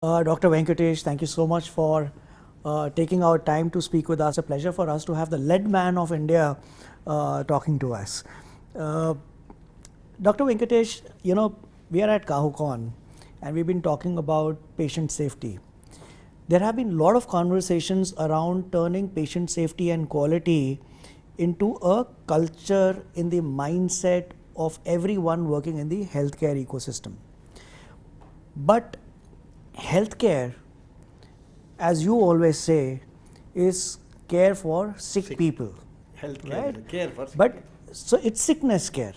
Dr. Venkatesh, thank you so much for taking our time to speak with us. A pleasure for us to have the lead man of India talking to us. Uh, Dr. Venkatesh, we are at Cahocon and we've been talking about patient safety. There have been a lot of conversations around turning patient safety and quality into a culture in the mindset of everyone working in the healthcare ecosystem. But healthcare, as you always say, is care for sick people, Healthcare right? is a care for sick But people. so it's sickness care.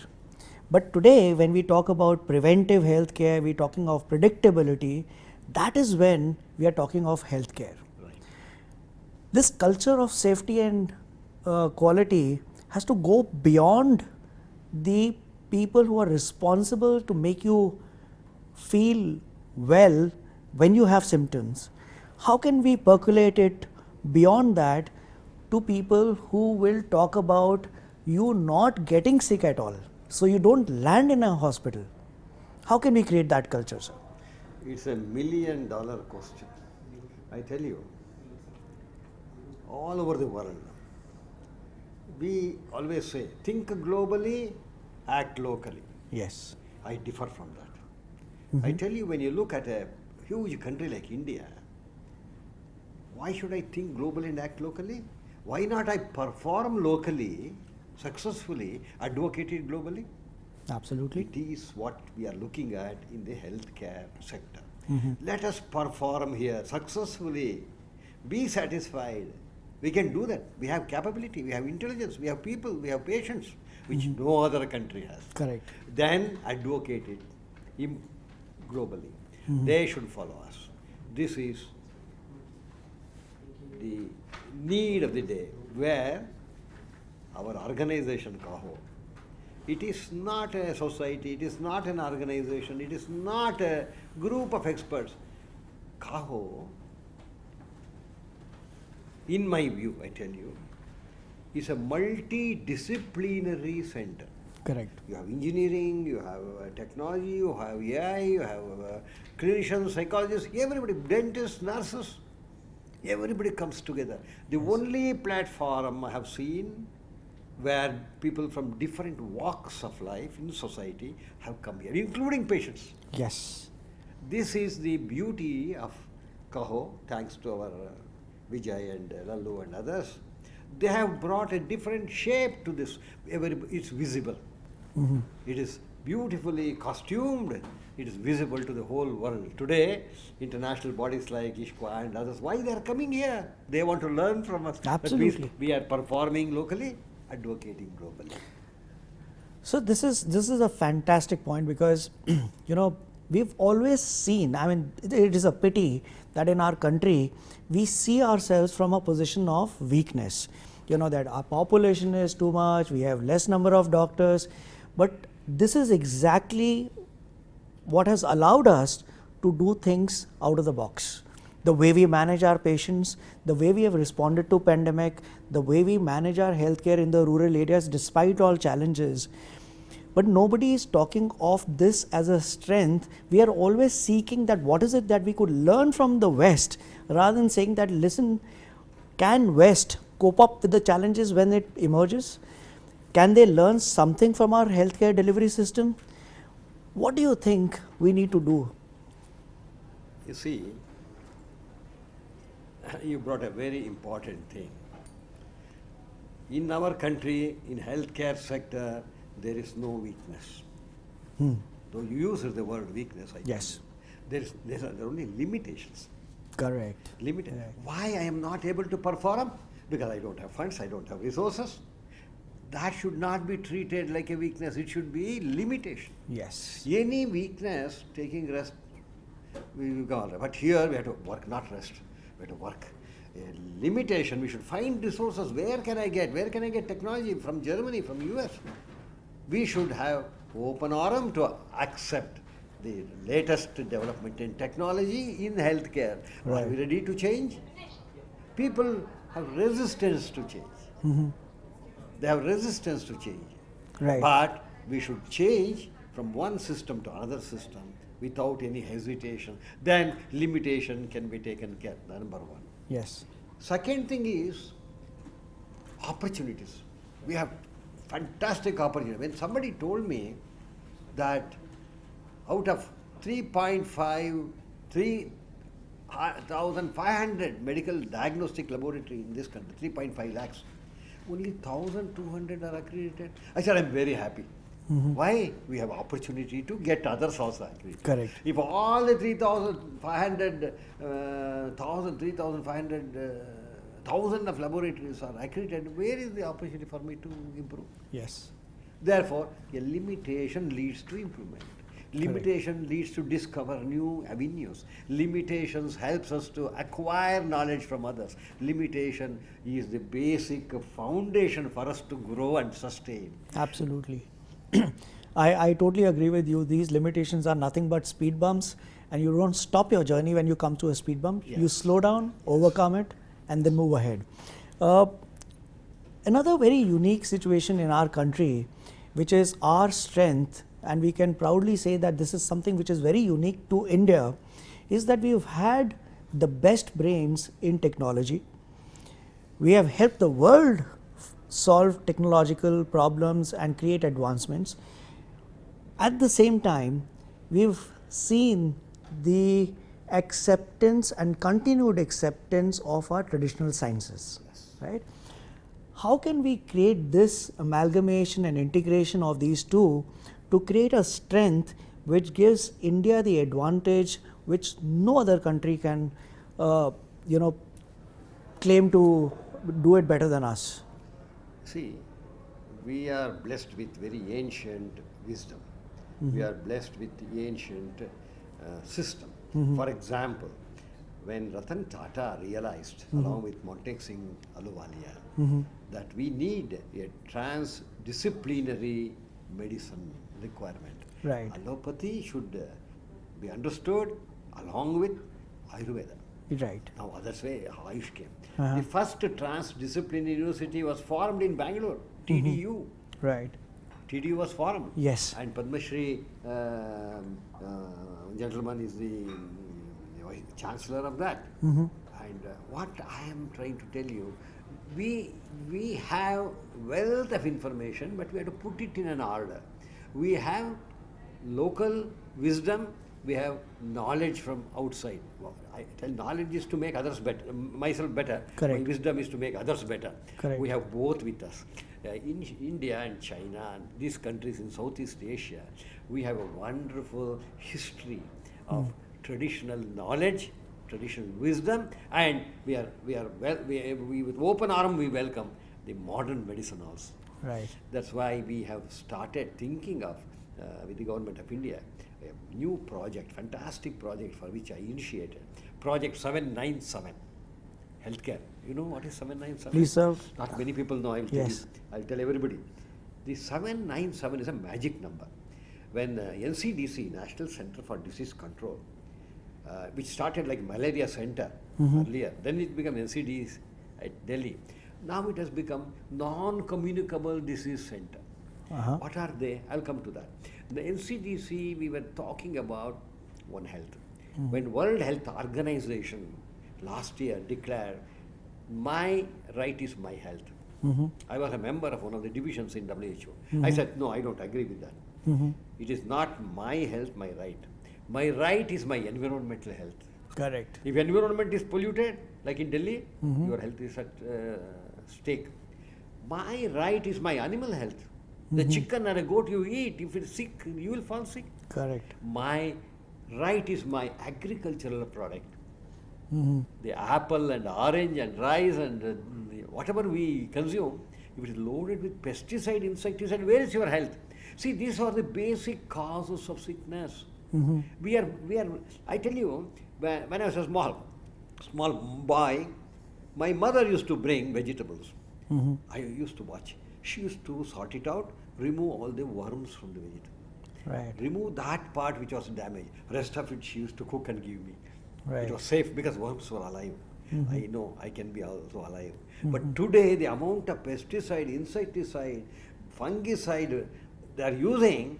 But today, when we talk about preventive healthcare, we're talking of predictability. That is when we are talking of healthcare. Right. This culture of safety and quality has to go beyond the people who are responsible to make you feel well when you have symptoms. How can we percolate it beyond that to people who will talk about you not getting sick at all, so you don't land in a hospital? How can we create that culture, sir? It's $1 million question. I tell you, all over the world, we always say, think globally, act locally. Yes. I differ from that. I tell you, when you look at a huge country like India, why should I think globally and act locally? Why not I perform locally, successfully, advocate it globally? Absolutely. It is what we are looking at in the healthcare sector. Let us perform here successfully. Be satisfied. We can do that. We have capability, we have intelligence, we have people, we have patients, which no other country has. Correct. Then advocate it globally. They should follow us. This is the need of the day, where our organization Caho, it is not a society, it is not an organization, it is not a group of experts. Caho, in my view, I tell you, is a multidisciplinary center. Correct. You have engineering, you have technology, you have AI, you have clinicians, psychologists, everybody, dentists, nurses, everybody comes together. The only platform I have seen where people from different walks of life in society have come here, including patients. Yes. This is the beauty of Kaho, thanks to our Vijay and Lallu and others. They have brought a different shape to this. It's visible. It is beautifully costumed. It is visible to the whole world. Today, international bodies like ISHQA and others, why they are coming here? They want to learn from us. Absolutely. But we are performing locally, advocating globally. So this is a fantastic point because we've always seen, I mean, it is a pity that in our country we see ourselves from a position of weakness. That our population is too much, we have less number of doctors, but this is exactly what has allowed us to do things out of the box. The way we manage our patients, the way we have responded to pandemic, the way we manage our healthcare in the rural areas despite all challenges. But nobody is talking of this as a strength. We are always seeking that what is it that we could learn from the West, rather than saying that, listen, can West cope up with the challenges when it emerges? Can they learn something from our healthcare delivery system? What do you think we need to do? You see, you brought a very important thing. In our country, in healthcare sector, there is no weakness. Though you use the word weakness, I Yes. there are only limitations. Correct. Limited. Correct. Why I am not able to perform? Because I don't have funds, I don't have resources. That should not be treated like a weakness. It should be limitation. Yes. Any weakness, taking rest, we will go on. But here we have to work, not rest. We have to work. A limitation, we should find resources. Where can I get? Where can I get technology? From Germany, from US? We should have open arm to accept the latest development in technology in healthcare. Right. Are we ready to change? People have resistance to change. They have resistance to change. Right. But we should change from one system to another system without any hesitation, then limitation can be taken care, number one. Yes. Second thing is opportunities. We have fantastic opportunity. When somebody told me that out of 3,500 medical diagnostic laboratory in this country, 3.5 lakhs, only 1,200 are accredited. I said, I'm very happy. Why? We have opportunity to get others also accredited. Correct. If all the 3,500, 1,000 of laboratories are accredited, where is the opportunity for me to improve? Yes. Therefore, a limitation leads to improvement. Limitation leads to discover new avenues. Limitations helps us to acquire knowledge from others. Limitation is the basic foundation for us to grow and sustain. Absolutely. I totally agree with you. These limitations are nothing but speed bumps, and you don't stop your journey when you come to a speed bump. Yes. You slow down, overcome it, and then move ahead. Another very unique situation in our country, which is our strength, and we can proudly say that this is something which is very unique to India, is that we've had the best brains in technology. We have helped the world solve technological problems and create advancements. At the same time, we've seen the acceptance and continued acceptance of our traditional sciences, right? How can we create this amalgamation and integration of these two to create a strength which gives India the advantage which no other country can, claim to do it better than us? See, we are blessed with very ancient wisdom. We are blessed with the ancient system. For example, when Ratan Tata realized, along with Montek Singh Ahluwalia, that we need a transdisciplinary medicine requirement. Right. Allopathy should be understood along with Ayurveda. Right. Now, others way, Ayush came. Uh-huh. The first transdisciplinary university was formed in Bangalore, TDU. Right. TDU was formed. Yes. And Padma Shri gentleman is the chancellor of that. And what I am trying to tell you, we have wealth of information, but we have to put it in an order. We have local wisdom, we have knowledge from outside. Well, I tell knowledge is to make others better, myself better. Correct. My wisdom is to make others better. Correct. We have both with us. In India and China and these countries in Southeast Asia, we have a wonderful history of traditional knowledge, traditional wisdom, and we with open arm we welcome the modern medicine also. Right. That's why we have started thinking of, with the government of India, a new project, fantastic project for which I initiated, Project 797, healthcare. You know what is 797? Please, sir. Not many people know, I will tell you. I will tell everybody. The 797 is a magic number. When NCDC, National Center for Disease Control, which started like Malaria Center earlier, then it became NCDC at Delhi. Now it has become Non-Communicable Disease Center. What are they? I'll come to that. The NCDC, we were talking about One Health. When World Health Organization last year declared, my right is my health. I was a member of one of the divisions in WHO. I said, no, I don't agree with that. It is not my health, my right. My right is my environmental health. Correct. If environment is polluted, like in Delhi, your health is at stake. My right is my animal health. The chicken and a goat you eat, if it's sick, you will fall sick. Correct. My right is my agricultural product. The apple and orange and rice and whatever we consume, if it is loaded with pesticide, insecticide, where is your health? See, these are the basic causes of sickness. We are. I tell you, when I was a small boy, my mother used to bring vegetables. I used to watch. She used to sort it out, remove all the worms from the vegetable. Right. Remove that part which was damaged. Rest of it she used to cook and give me. Right. It was safe because worms were alive. I know I can be also alive. But today the amount of pesticide, insecticide, fungicide they are using,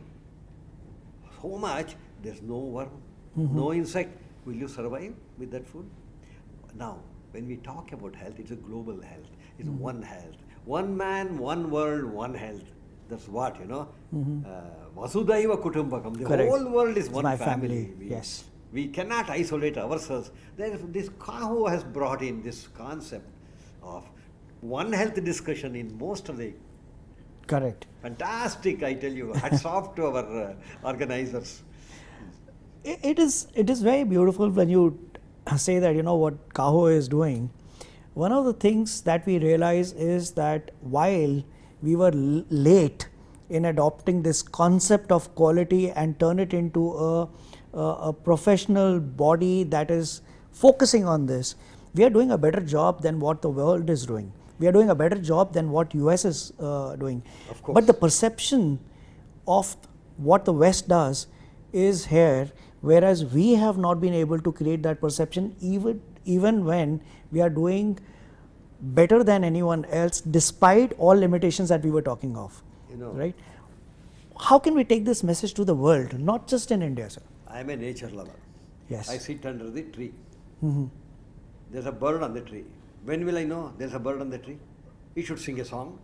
so much, there's no worm, no insect. Will you survive with that food? Now, when we talk about health, it's a global health. It's one health. One man, one world, one health. That's what, Vasudhaiva Kutumbakam. The Correct. whole world is It's one my family. family, yes. We cannot isolate ourselves. This Caho has brought in this concept of one health discussion in most of the. Correct. Fantastic, I tell you. Hats off to our organizers. It is very beautiful when you say that, what Caho is doing. One of the things that we realize is that while we were late in adopting this concept of quality and turn it into a professional body that is focusing on this, we are doing a better job than what the world is doing. We are doing a better job than what US is doing. Of course. But the perception of what the West does is here, whereas we have not been able to create that perception even when we are doing better than anyone else, despite all limitations that we were talking of. Right? How can we take this message to the world, not just in India, sir? I am a nature lover. Yes. I sit under the tree. Mm-hmm. There's a bird on the tree. When will I know there's a bird on the tree? It should sing a song,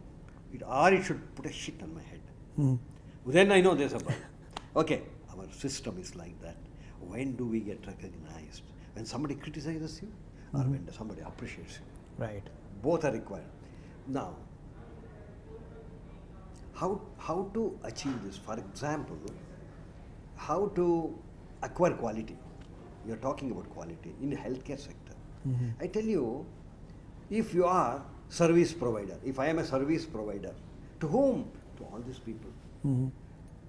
or it should put a shit on my head. Mm-hmm. Then I know there's a bird. Okay, our system is like that. When do we get recognized? When somebody criticizes you, or when somebody appreciates you? Right. Both are required. Now, how to achieve this? For example, how to acquire quality? You're talking about quality in the healthcare sector. I tell you, if you are service provider, if I am a service provider, to whom? To all these people.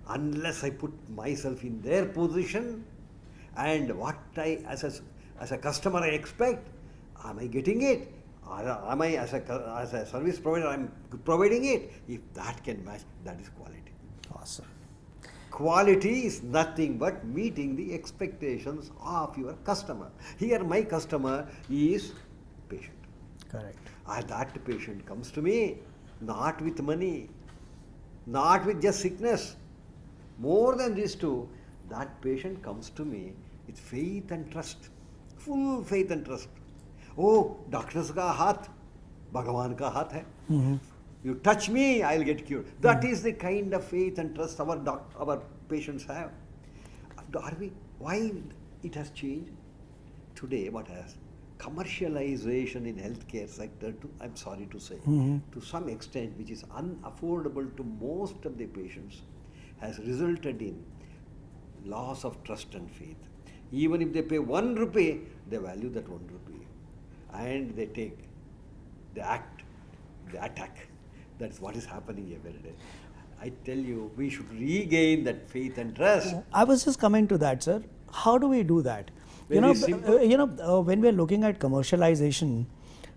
Unless I put myself in their position and what I, as a customer, I expect, am I getting it? Or am I, as a service provider, I'm providing it? If that can match, that is quality. Awesome. Quality is nothing but meeting the expectations of your customer. Here my customer is patient. Correct. And that patient comes to me not with money, not with just sickness. More than these two, that patient comes to me with faith and trust, full faith and trust. Oh, doctors ka haath, Bhagavan ka haath hai. You touch me, I'll get cured. That is the kind of faith and trust our patients have. Why it has changed? Today, what has? Commercialization in healthcare sector, I'm sorry to say, to some extent, which is unaffordable to most of the patients, has resulted in loss of trust and faith. Even if they pay 1 rupee, they value that 1 rupee. And they attack. That's what is happening every day. I tell you, we should regain that faith and trust. I was just coming to that, sir. How do we do that? Very simple. When we are looking at commercialization,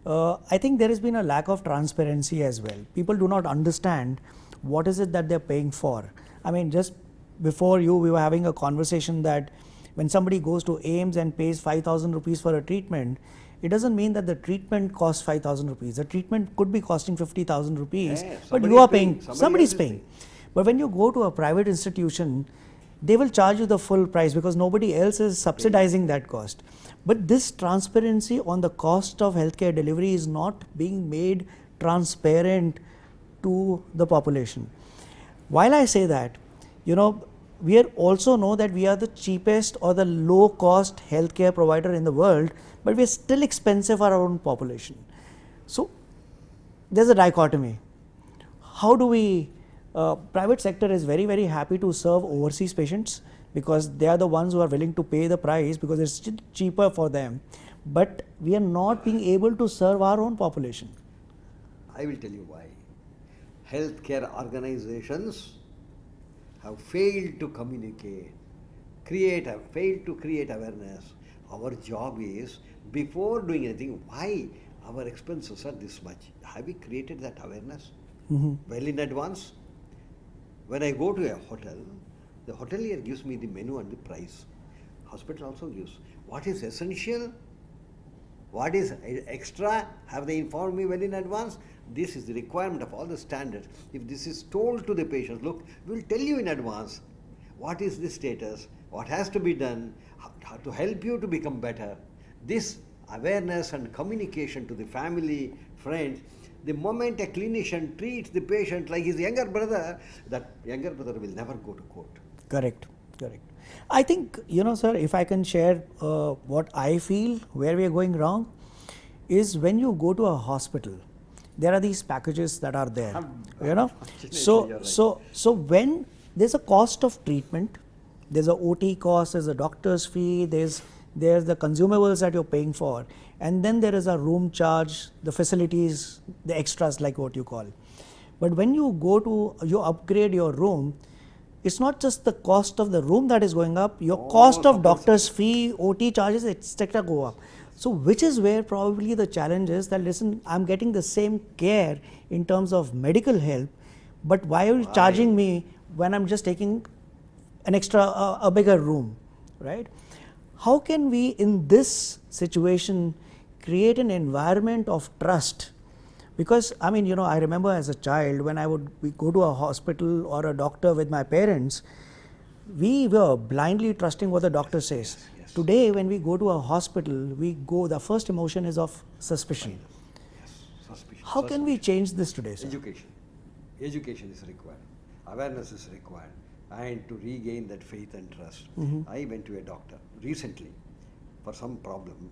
I think there has been a lack of transparency as well. People do not understand what is it that they're paying for. I mean, just before we were having a conversation that when somebody goes to AIIMS and pays 5,000 rupees for a treatment, it doesn't mean that the treatment costs 5,000 rupees. The treatment could be costing 50,000 rupees, but you are paying, somebody's paying. But when you go to a private institution, they will charge you the full price because nobody else is subsidizing that cost. But this transparency on the cost of healthcare delivery is not being made transparent to the population. While I say that, we also know that we are the cheapest or the low cost healthcare provider in the world, but we are still expensive for our own population. So there's a dichotomy. How do we, private sector is very, very happy to serve overseas patients because they are the ones who are willing to pay the price because it's cheaper for them. But we are not being able to serve our own population. I will tell you why. Healthcare organizations have failed to communicate, failed to create awareness. Our job is, before doing anything, why our expenses are this much? Have we created that awareness well in advance? When I go to a hotel, the hotelier gives me the menu and the price. Hospital also gives. What is essential? What is extra? Have they informed me well in advance? This is the requirement of all the standards. If this is told to the patient, look, we will tell you in advance what is the status, what has to be done, how to help you to become better. This awareness and communication to the family, friends, the moment a clinician treats the patient like his younger brother, that younger brother will never go to court. Correct, correct. I think, sir, if I can share what I feel where we are going wrong, is when you go to a hospital, there are these packages that are there, So, You're right. so when there's a cost of treatment, there's a OT cost, there's a doctor's fee, there's the consumables that you're paying for, and then there is a room charge, the facilities, the extras like what you call. But when you upgrade your room, it's not just the cost of the room that is going up, your cost of doctor's fee, OT charges, etc. go up. So which is where probably the challenge is that, listen, I'm getting the same care in terms of medical help, but why are you charging me when I'm just taking an extra, a bigger room, right? How can we in this situation create an environment of trust? Because I mean, I remember as a child when we go to a hospital or a doctor with my parents, we were blindly trusting what the doctor says. Yes. Today, when we go to a hospital, the first emotion is of suspicion. Yes, suspicion. How can we change this today, sir? Education. Education is required. Awareness is required. And to regain that faith and trust. I went to a doctor recently for some problem.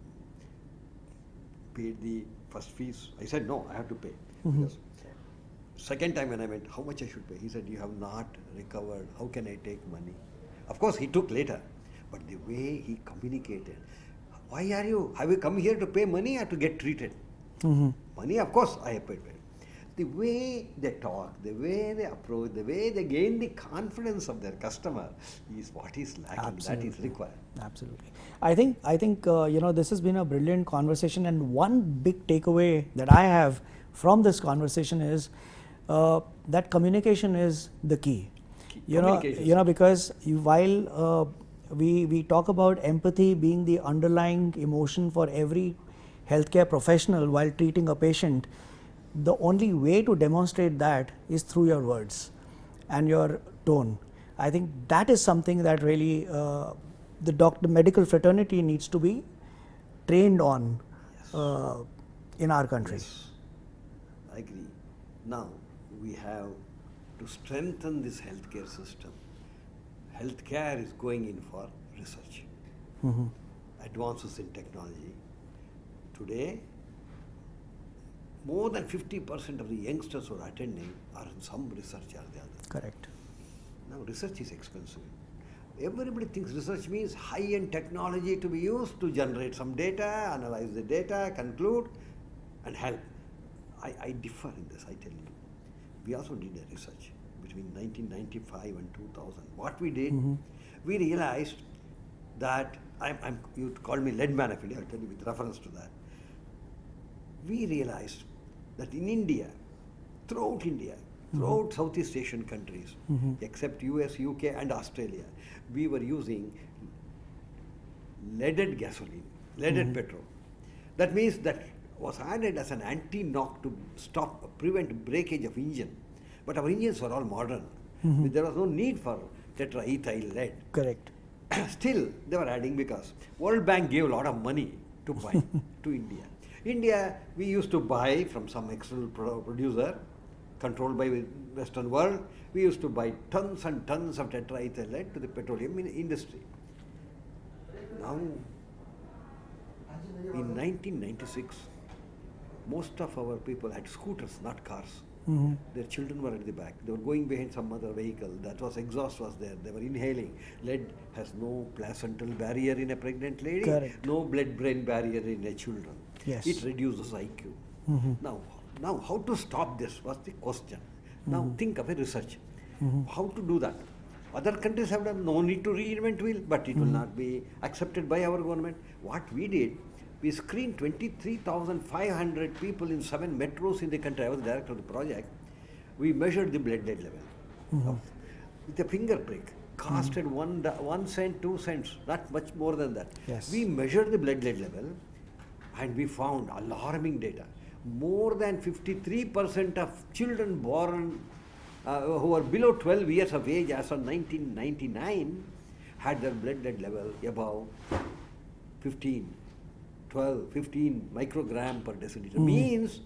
Paid the first fees. I said, no, I have to pay. Because second time when I went, how much I should pay? He said, you have not recovered. How can I take money? Of course, he took later. But the way he communicated, have you come here to pay money or to get treated? Money, of course, I have paid. The way they talk, the way they approach, the way they gain the confidence of their customer is what is lacking. Absolutely. That is required. Absolutely. I think this has been a brilliant conversation, and one big takeaway that I have from this conversation is that communication is the key. Because while we talk about empathy being the underlying emotion for every healthcare professional while treating a patient, the only way to demonstrate that is through your words and your tone. I think that is something that really the medical fraternity needs to be trained on in our country. Yes, I agree. Now, we have to strengthen this healthcare system. Healthcare is going in for research, advances in technology. Today, more than 50% of the youngsters who are attending are in some research or the other. Correct. Now, research is expensive. Everybody thinks research means high-end technology to be used to generate some data, analyze the data, conclude, and help. I differ in this, I tell you. We also did a research between 1995 and 2000. What we did, we realized that, you call me lead man of India, I'll tell you with reference to that. We realized that in India, throughout Southeast Asian countries, except US, UK and Australia, we were using leaded gasoline, leaded petrol. That means that was added as an anti-knock to prevent breakage of engine. But our engines were all modern. There was no need for tetraethyl lead. Correct. Still, they were adding because World Bank gave a lot of money to buy to India. India, we used to buy from some external producer controlled by Western world. We used to buy tons and tons of tetraethyl lead to the petroleum industry. Now, in 1996, most of our people had scooters, not cars. Their children were at the back. They were going behind some other vehicle. That was exhaust was there. They were inhaling. Lead has no placental barrier in a pregnant lady. Correct. No blood-brain barrier in a children. Yes. It reduces IQ. Now, how to stop this was the question. Now think of a research. How to do that? Other countries have done, no need to reinvent wheel, but it will not be accepted by our government. What we did, we screened 23,500 people in 7 metros in the country. I was the director of the project. We measured the blood lead level with a finger prick. Costed 1 cent, 2 cents, not much more than that. Yes. We measured the blood lead level and we found alarming data. More than 53% of children born who are below 12 years of age as of 1999 had their blood level above 15, 12, 15 microgram per deciliter. Means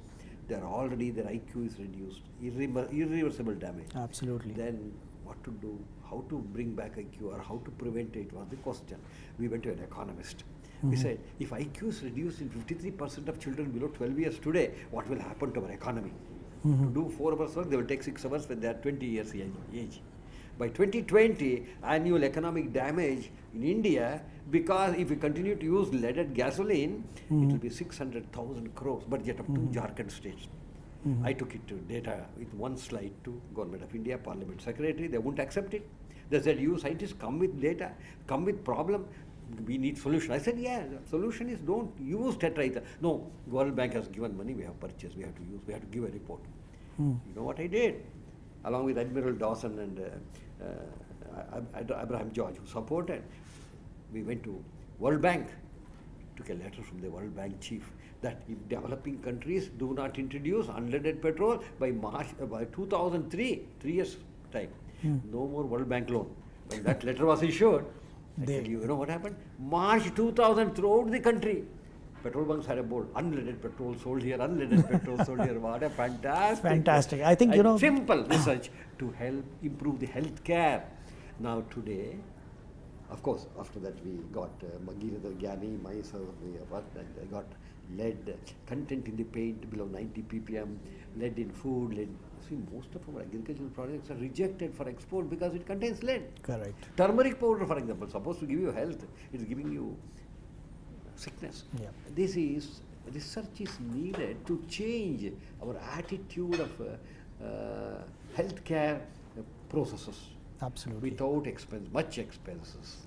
they're already, their IQ is reduced, irreversible damage. Absolutely. Then what to do, how to bring back IQ or how to prevent it was the question. We went to an economist. We said, if IQ is reduced in 53% of children below 12 years today, what will happen to our economy? To do 4 hours work, they will take 6 hours when they are 20 years age. By 2020, annual economic damage in India, because if we continue to use leaded gasoline, it will be 600,000 crores budget of 2 Jharkhand states. I took it to data with one slide to Government of India, Parliament Secretary. They wouldn't accept it. They said, you scientists come with data, come with problem. We need solution. I said, yeah, the solution is don't use tetraether. No, World Bank has given money, we have purchased, we have to use, we have to give a report. You know what I did? Along with Admiral Dawson and Abraham George, who supported, we went to World Bank, took a letter from the World Bank chief that if developing countries do not introduce unleaded petrol by by 2003, 3 years time, no more World Bank loan. When that letter was issued, I tell you, you know what happened? March 2000, throughout the country, petrol bunks had a board, unleaded petrol sold here, unleaded petrol sold here. What a fantastic. I think, simple research to help improve the health care. Now today, of course, after that we got Magiridhar Gyani, myself, I got lead content in the paint below 90 ppm, lead in food, lead. See, most of our agricultural products are rejected for export because it contains lead. Correct. Turmeric powder, for example, supposed to give you health, it's giving you sickness. Yeah. This is, research is needed to change our attitude of healthcare processes. Absolutely. Without much expenses.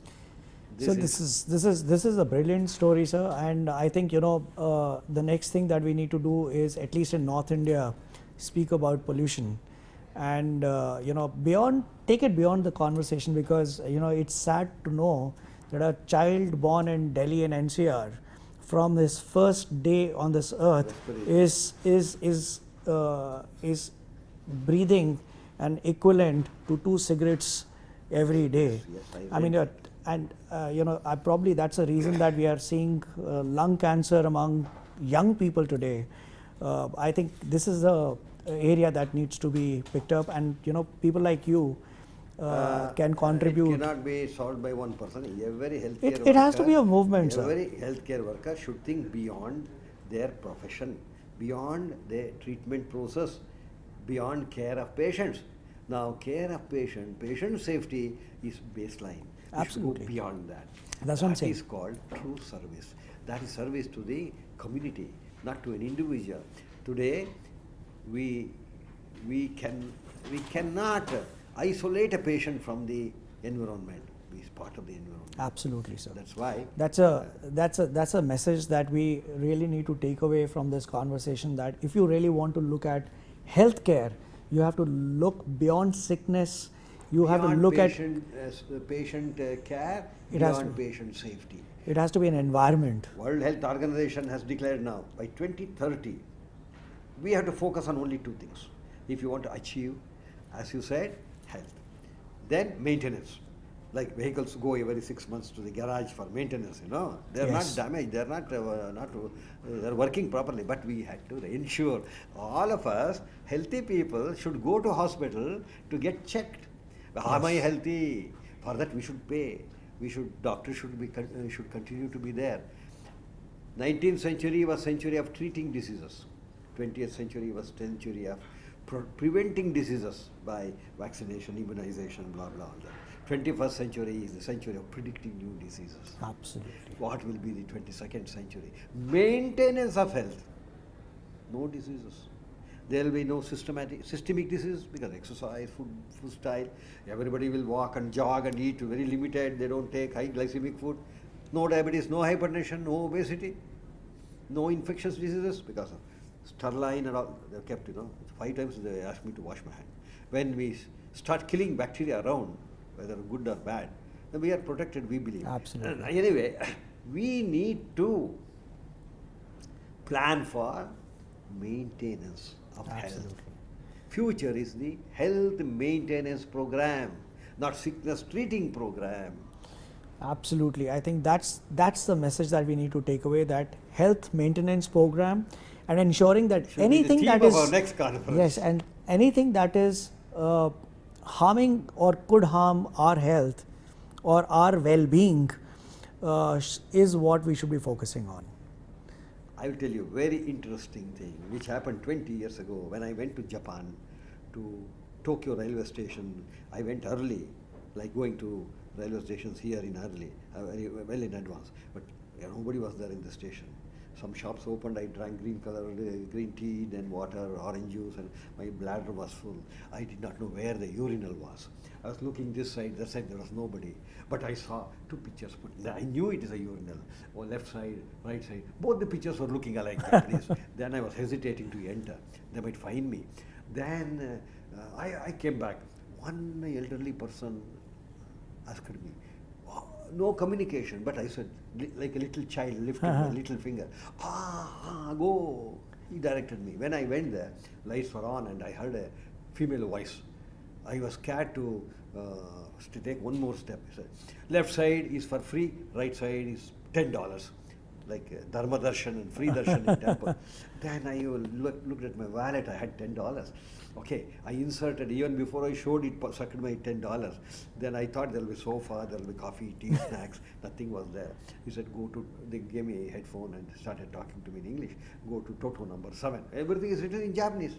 This is a brilliant story, sir. And I think the next thing that we need to do is, at least in North India, speak about pollution, and take it beyond the conversation, because it's sad to know that a child born in Delhi and NCR, from his first day on this earth, is breathing an equivalent to 2 cigarettes every day. Yes, probably that's a reason that we are seeing lung cancer among young people today. I think this is a area that needs to be picked up, and people like you can contribute. It cannot be solved by one person. Every healthcare it worker, has to be a movement, sir. Every healthcare worker should think beyond their profession, beyond their treatment process, beyond care of patients. Now, care of patient safety is baseline. Absolutely. Go beyond that. That's what I'm saying. That is called true service. That is service to the community, not to an individual. Today, we cannot isolate a patient from the environment. He is part of the environment. Absolutely, sir. That's why. That's a message that we really need to take away from this conversation. That if you really want to look at healthcare, you have to look beyond sickness. You have to look patient care, beyond patient safety. It has to be an environment. World Health Organization has declared now, by 2030, we have to focus on only 2 things. If you want to achieve, as you said, health. Then maintenance. Like vehicles go every 6 months to the garage for maintenance, They're not damaged, they're they're working properly. But we had to ensure all of us, healthy people, should go to hospital to get checked. Am I healthy? For that we should pay. Doctors should continue to be there. 19th century was century of treating diseases. 20th century was century of preventing diseases by vaccination, immunization, blah, blah, blah. 21st century is the century of predicting new diseases. Absolutely. What will be the 22nd century? Maintenance of health. No diseases. There will be no systemic disease, because exercise, food style, everybody will walk and jog and eat very limited. They don't take high glycemic food. No diabetes, no hypertension, no obesity, no infectious diseases, because of sterline and all. They're kept, 5 times they ask me to wash my hand. When we start killing bacteria around, whether good or bad, then we are protected, we believe. Absolutely. And anyway, we need to plan for maintenance of health. future is the health maintenance program, not sickness treating program. Absolutely. I think that's the message that we need to take away, that health maintenance program and ensuring that Should be the anything theme that of is our next conference. yes, and anything that is harming or could harm our health or our well-being is what we should be focusing on. I will tell you a very interesting thing which happened 20 years ago when I went to Japan, to Tokyo railway station. I went early, like going to railway stations here in early, very well in advance. But nobody was there in the station. Some shops opened. I drank green tea, then water, orange juice, and my bladder was full. I did not know where the urinal was. I was looking this side, that side, there was nobody. But I saw two pictures put. I knew it is a urinal. Oh, left side, right side. Both the pictures were looking alike. Japanese. Then I was hesitating to enter. They might find me. Then I came back. One elderly person asked me, no communication, but I said, like a little child lifting my little finger, go. He directed me. When I went there, lights were on and I heard a female voice. I was scared to take one more step. He said, left side is for free, right side is $10, like Dharma Darshan and free darshan in temple. Then I looked at my wallet, I had $10. Okay, I inserted, even before I showed it, sucked my $10. Then I thought there will be sofa, there will be coffee, tea, snacks, nothing was there. He said, they gave me a headphone and started talking to me in English. Go to Toto number 7. Everything is written in Japanese.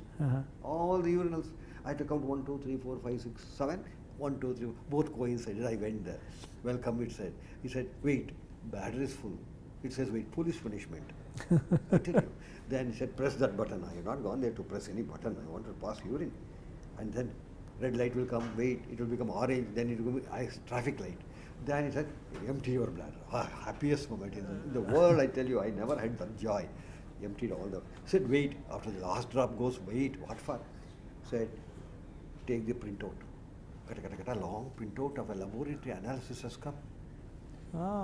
All the urinals. I had to count 1, 2, 3, 4, 5, 6, 7. 1, 2, 3, both coincided. I went there. Welcome, it said. He said, wait, bladder is full. It says, wait, police punishment. I tell you. Then he said, press that button. I have not gone there to press any button. I want to pass urine. And then red light will come, wait, it will become orange, then it will become traffic light. Then he said, empty your bladder. Happiest moment in the world, I tell you, I never had that joy. Emptied all the... Said, wait, after the last drop goes, wait, what for? Said, take the printout. A long printout of a laboratory analysis has come.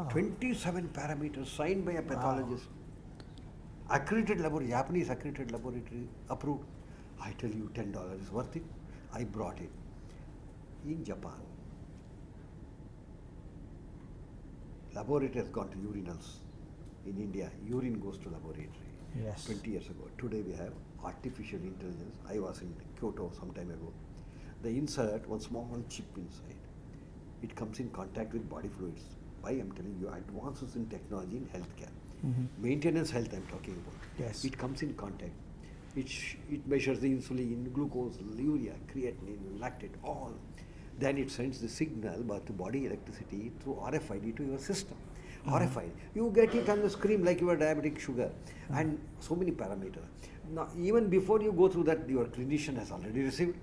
27 parameters signed by a pathologist. Accredited laboratory, Japanese accredited laboratory approved. I tell you, $10 is worth it. I brought it. In Japan, laboratory has gone to urinals. In India, urine goes to laboratory. Yes. 20 years ago. Today we have artificial intelligence. I was in Kyoto some time ago. They insert one small chip inside. It comes in contact with body fluids. Why I'm telling you, advances in technology in healthcare. Maintenance health I'm talking about. Yes. It comes in contact. It measures the insulin, glucose, urea, creatinine, lactate, all. Then it sends the signal but to body electricity through RFID to your system. RFID. You get it on the screen like your diabetic sugar and so many parameters. Now, even before you go through that, your clinician has already received.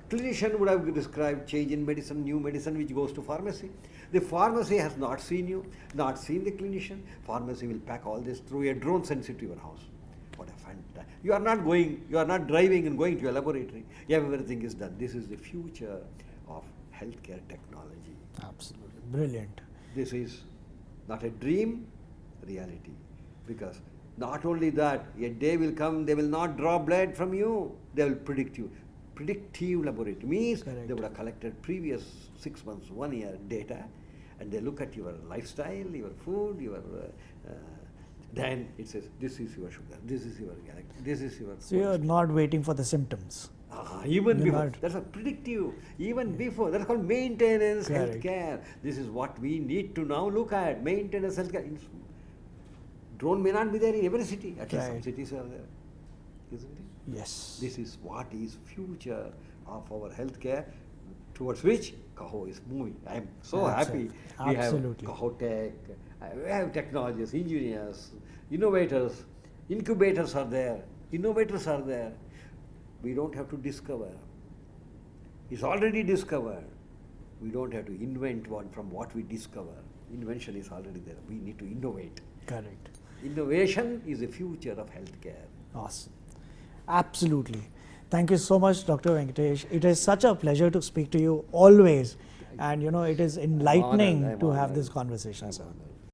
Clinician would have described change in medicine, new medicine which goes to pharmacy. The pharmacy has not seen you, not seen the clinician. Pharmacy will pack all this through a drone, sends it to your house. What a fantastic. You are not driving and going to a laboratory. Everything is done. This is the future of healthcare technology. Absolutely. Brilliant. This is not a dream, reality. Because not only that, a day will come, they will not draw blood from you, they will predict you. Predictive laboratory means Correct. they would have collected previous 6 months, 1 year data, and they look at your lifestyle, your food, then it says, this is your sugar, this is your this is your... So you're not waiting for the symptoms. Even You're before, not. that's a predictive, even before, that's called maintenance Correct. healthcare. This is what we need to now look at, maintenance healthcare. Drone may not be there in every city, at least some Right. cities are there, isn't it? Yes. This is what is future of our healthcare, towards which Caho is moving. I am so happy. We Absolutely. have Caho Tech, we have technologists, engineers, innovators, incubators are there, innovators are there. We don't have to discover. It's already discovered. We don't have to invent one from what we discover. Invention is already there. We need to innovate. Correct. Innovation is the future of healthcare. Awesome. Absolutely. Thank you so much, Dr. Venkatesh. It is such a pleasure to speak to you always. And it is enlightening I'm to have honored. this conversation, I'm sir. honored.